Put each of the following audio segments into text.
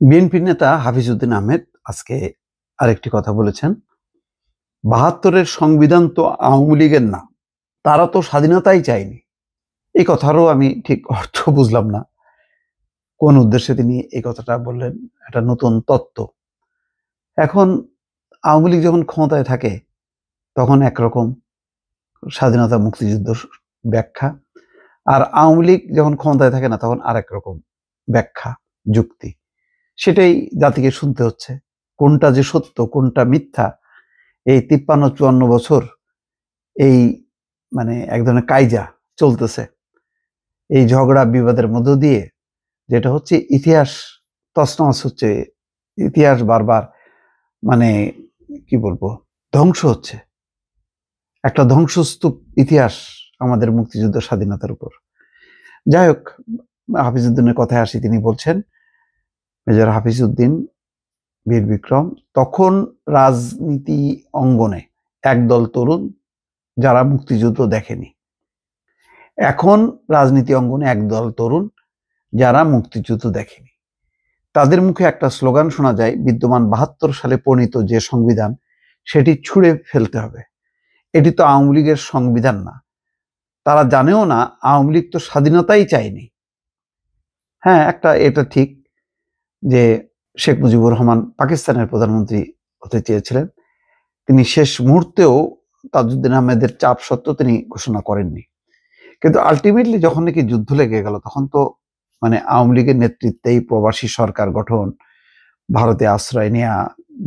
BNP নেতা হাফিজ উদ্দিন আহমেদ আজকে আরেকটি কথা বলেছেন। ৭২-এর সংবিধান তো আওয়ামী লীগের না, তারা তো স্বাধীনতাই চায়নি। এই কথারও আমি ঠিক অর্থ বুঝলাম না, কোন উদ্দেশ্যে তিনি এই কথাটা বললেন। একটা নতুন তত্ত্ব। এখন আওয়ামী লীগ যখন ক্ষমতায় থাকে তখন একরকম স্বাধীনতা মুক্তিযুদ্ধ ব্যাখ্যা, আর আওয়ামী লীগ যখন ক্ষমতায় থাকে না তখন আরেক রকম ব্যাখ্যা, যুক্তি। সেটাই জাতিকে শুনতে হচ্ছে। কোনটা যে সত্য কোনটা মিথ্যা, এই ৫৩-৫৪ বছর এই এক ধরনের কাইজা চলতেছে, এই ঝগড়া বিবাদের মধ্য দিয়ে যেটা হচ্ছে ইতিহাস তছনছ হচ্ছে, ইতিহাস বারবার কি বলবো ধ্বংস হচ্ছে। একটা ধ্বংসস্তূপ ইতিহাস আমাদের মুক্তিযুদ্ধ স্বাধীনতার উপর। যাই হোক, হাফিজ উদ্দিনের কথায় আসি। তিনি বলছেন, মেজর হাফিজ উদ্দিন বীর বিক্রম, তখন রাজনীতি অঙ্গনে একদল তরুণ যারা মুক্তিযুদ্ধ দেখেনি, এখন রাজনীতি অঙ্গনে একদল তরুণ যারা মুক্তিযুদ্ধ দেখেনি। তাদের মুখে একটা স্লোগান শোনা যায়, বিদ্যমান ৭২ সালে প্রণীত যে সংবিধান সেটি ছুঁড়ে ফেলতে হবে। এটি তো আওয়ামী লীগের সংবিধান না। তারা জানেও না আওয়ামী লীগ তো স্বাধীনতাই চায়নি। হ্যাঁ, এটা ঠিক যে শেখ মুজিবুর রহমান পাকিস্তানের প্রধানমন্ত্রী হতে চেয়েছিলেন। তিনি শেষ মুহূর্তেও তাজউদ্দিন আহমেদের চাপ সত্ত্বেও তিনি ঘোষণা করেননি। কিন্তু আলটিমেটলি যখন নাকি যুদ্ধ লেগে গেল তখন তো আওয়ামী লীগের নেতৃত্বেই প্রবাসী সরকার গঠন, ভারতে আশ্রয় নেয়া,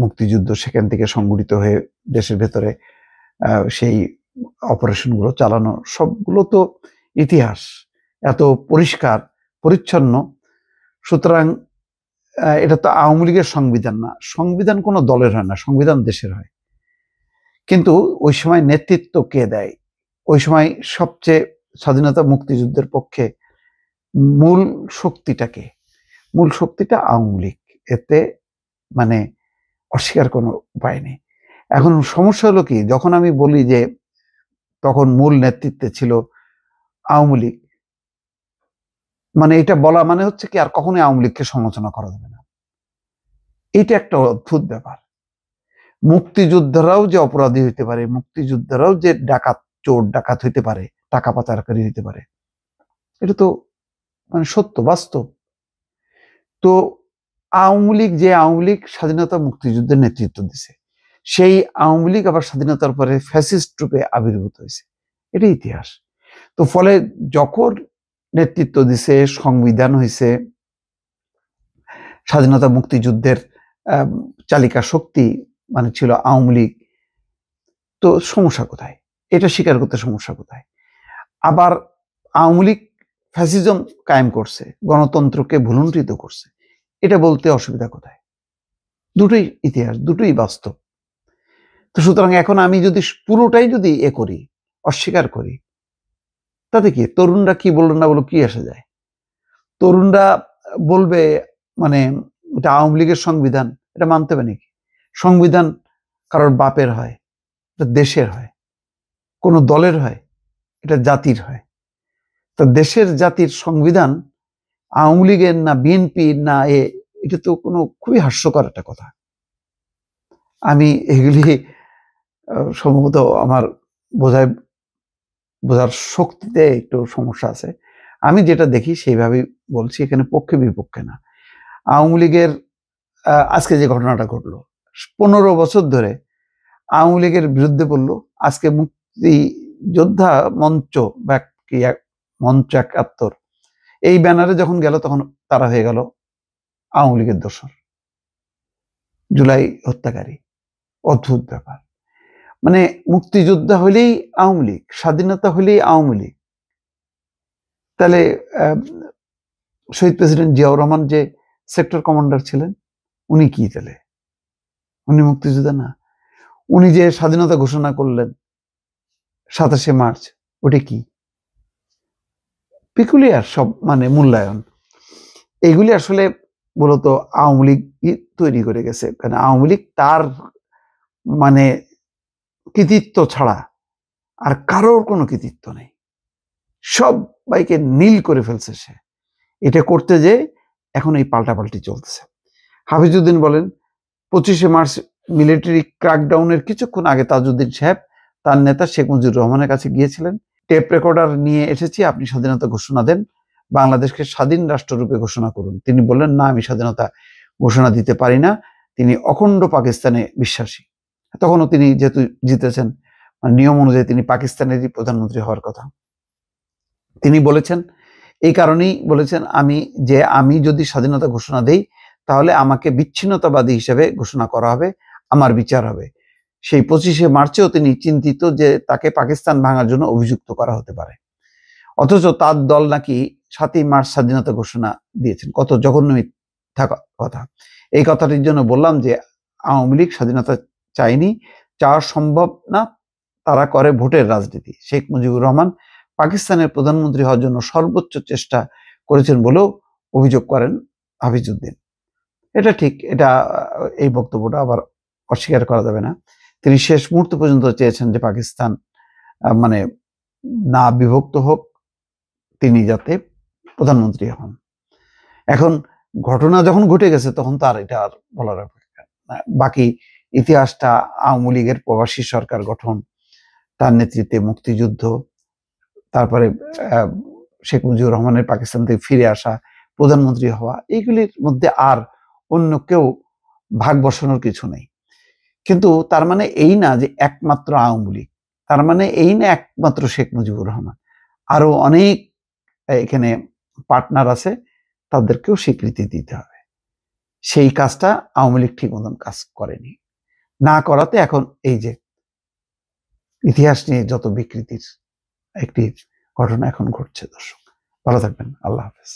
মুক্তিযুদ্ধ সেখান থেকে সংগঠিত হয়ে দেশের ভেতরে সেই অপারেশনগুলো চালানো, সবগুলো তো ইতিহাস এত পরিষ্কার পরিচ্ছন্ন। সুতরাং এটা তো আওয়ামী লীগের সংবিধান না। সংবিধান কোনো দলের হয় না, সংবিধান দেশের হয়। কিন্তু ওই সময় নেতৃত্ব কে দেয়? ওই সময় সবচেয়ে স্বাধীনতা মুক্তিযুদ্ধের পক্ষে মূল শক্তিটাকে, মূল শক্তিটা আওয়ামী লীগ। এতে অস্বীকার কোনো উপায় নেই। এখন সমস্যা হলো কি, যখন আমি বলি যে তখন মূল নেতৃত্বে ছিল আওয়ামী লীগ, এটা বলা হচ্ছে কি আর কখনোই আওয়ামী লীগকে সমালোচনা করা যাবে না। এটা একটা অদ্ভুত ব্যাপার। মুক্তিযোদ্ধারাও যে অপরাধী হইতে পারে, মুক্তিযোদ্ধারাও যে ডাকাত, চোর ডাকাত হইতে পারে, টাকা পাচারকারী হইতে পারে, এটা তো সত্য, বাস্তব। তো আওয়ামী লীগ স্বাধীনতা মুক্তিযুদ্ধের নেতৃত্ব দিছে, সেই আওয়ামী লীগ আবার স্বাধীনতার পরে ফ্যাসিস্ট রূপে আবির্ভূত হয়েছে। এটা ইতিহাস। তো ফলে যখন নেতৃত্ব দিছে, সংবিধান হয়েছে, স্বাধীনতা মুক্তিযুদ্ধের চালিকা শক্তি ছিল আওয়ামী লীগ, তো সমস্যা কোথায়? এটা স্বীকার করতে সমস্যা কোথায়? আবার আওয়ামী লীগ ফ্যাসিজম কায়েম করছে, গণতন্ত্রকে ভুলুণ্ঠিত করছে, এটা বলতে অসুবিধা কোথায়? দুটোই ইতিহাস, দুটোই বাস্তব। তো সুতরাং এখন আমি যদি পুরোটাই করি, অস্বীকার করি, তাতে কি? তরুণরা কি বললো না বলো, কি আসে যায়? তরুণরা বলবে এটা আওয়ামী লীগের সংবিধান, এটা মানতে হবে নাকি? সংবিধান কারোর বাপের হয়, এটা দেশের হয়, কোনো দলের হয়, এটা জাতির হয়। তো দেশের জাতির সংবিধান আওয়ামী লীগের না বিএনপির না, এটা তো খুবই হাস্যকর একটা কথা। আমি এগুলি সম্ভবত আমার বোঝার শক্তিতে একটু সমস্যা আছে। আমি যেটা দেখি সেইভাবেই বলছি, এখানে পক্ষে বিপক্ষে না। আওয়ামী লীগের আজকে যে ঘটনাটা ঘটলো, 15 বছর ধরে আওয়ামী লীগের বিরুদ্ধে বললো, আজকে মুক্তিযোদ্ধা মঞ্চ বা মঞ্চ ৭১ এই ব্যানারে যখন গেল তখন তারা হয়ে গেল আওয়ামী লীগের দোসর, জুলাই হত্যাকারী। অদ্ভুত ব্যাপার। মুক্তিযোদ্ধা হলেই আওয়ামী লীগ, স্বাধীনতা হলেই আওয়ামী লীগ। তাহলে শহীদ প্রেসিডেন্ট জিয়াউর রহমান যে সেক্টর কমান্ডার ছিলেন, উনি কি? তাহলে উনি মুক্তিযোদ্ধা না? উনি যে স্বাধীনতা ঘোষণা করলেন ২৭শে মার্চ, ওটা কি? পিকুলিয়ার সব মূল্যায়ন, এইগুলি আসলে মূলত আওয়ামী লীগ তৈরি করে গেছে। কারণ আওয়ামী লীগ তার কৃতিত্ব ছাড়া আর কারোর কোনো কৃতিত্ব নেই, সবাইকে নীল করে ফেলছে সে। এটা করতে যে এখন এই পাল্টাপাল্টি চলতেছে। হাফিজউদ্দিন বলেন 25শে মার্চ মিলিটারি ক্র্যাকডাউনের কিছুক্ষণ আগে তাজউদ্দিন সাহেব তার নেতা শেখ মুজিবুর রহমানের কাছে গিয়েছিলেন। টেপ রেকর্ডার নিয়ে এসেছি, আপনি স্বাধীনতা ঘোষণা দেন, বাংলাদেশকে স্বাধীন রাষ্ট্ররূপে ঘোষণা করুন। তিনি বললেন, না, আমি স্বাধীনতা ঘোষণা দিতে পারি না, তিনি অখণ্ড পাকিস্তানে বিশ্বাসী। তখনও তিনি যেহেতু জিতেছেন, নিয়ম অনুযায়ী তিনি পাকিস্তানেরই প্রধানমন্ত্রী হওয়ার কথা। তিনি বলেছেন, এই কারণেই বলেছেন, আমি যদি স্বাধীনতা ঘোষণা দেই তাহলে আমাকে বিচ্ছিন্নতাবাদী হিসেবে ঘোষণা করা হবে, আমার বিচার হবে। সেই 25শে মার্চেও তিনি চিন্তিত যে তাকে পাকিস্তান ভাঙার জন্য অভিযুক্ত করা হতে পারে। অথচ তার দল নাকি 7ই মার্চ স্বাধীনতা ঘোষণা দিয়েছেন। কত জঘন্য মিথ্যা কথা। এই কথাটির জন্য বললাম যে আওয়ামী লীগ স্বাধীনতা চায়নি, চাওয়া সম্ভব না, তারা করে ভোটের রাজনীতি। শেখ মুজিবুর রহমান পাকিস্তানের প্রধানমন্ত্রী হওয়ার জন্য সর্বোচ্চ চেষ্টা করেছেন বলেও অভিযোগ করেন হাফিজউদ্দিন। এটা ঠিক, এই বক্তব্যটা আবার অস্বীকার করা যাবে না। তিনি শেষ মুহূর্ত পর্যন্ত চেয়েছেন যে পাকিস্তান মানে না বিভক্ত হোক, তিনি যাতে প্রধানমন্ত্রী হন। এখন ঘটনা যখন ঘটে গেছে তখন তো আর এটা আর বলার অপেক্ষা না। বাকি ইতিহাসটা আওয়ামী লীগের প্রবাসী সরকার গঠন, তার নেতৃত্বে মুক্তিযুদ্ধ, তারপরে শেখ মুজিবুর রহমানের পাকিস্তান থেকে ফিরে আসা, প্রধানমন্ত্রী হওয়া, এইগুলির মধ্যে আর অন্য কেউ ভাগ বসানোর কিছু নেই। কিন্তু তার মানে এই না যে একমাত্র আওয়ামী লীগ, তার মানে এই না একমাত্র শেখ মুজিবুর রহমান, আরো অনেক এখানে পার্টনার আছে, তাদেরকেও স্বীকৃতি দিতে হবে। সেই কাজটা আওয়ামী লীগ ঠিক মতন কাজ করেনি, না করাতে এখন এই যে ইতিহাস নিয়ে যত বিকৃতির একটি ঘটনা এখন ঘটছে। দর্শক ভালো থাকবেন, আল্লাহ হাফেজ।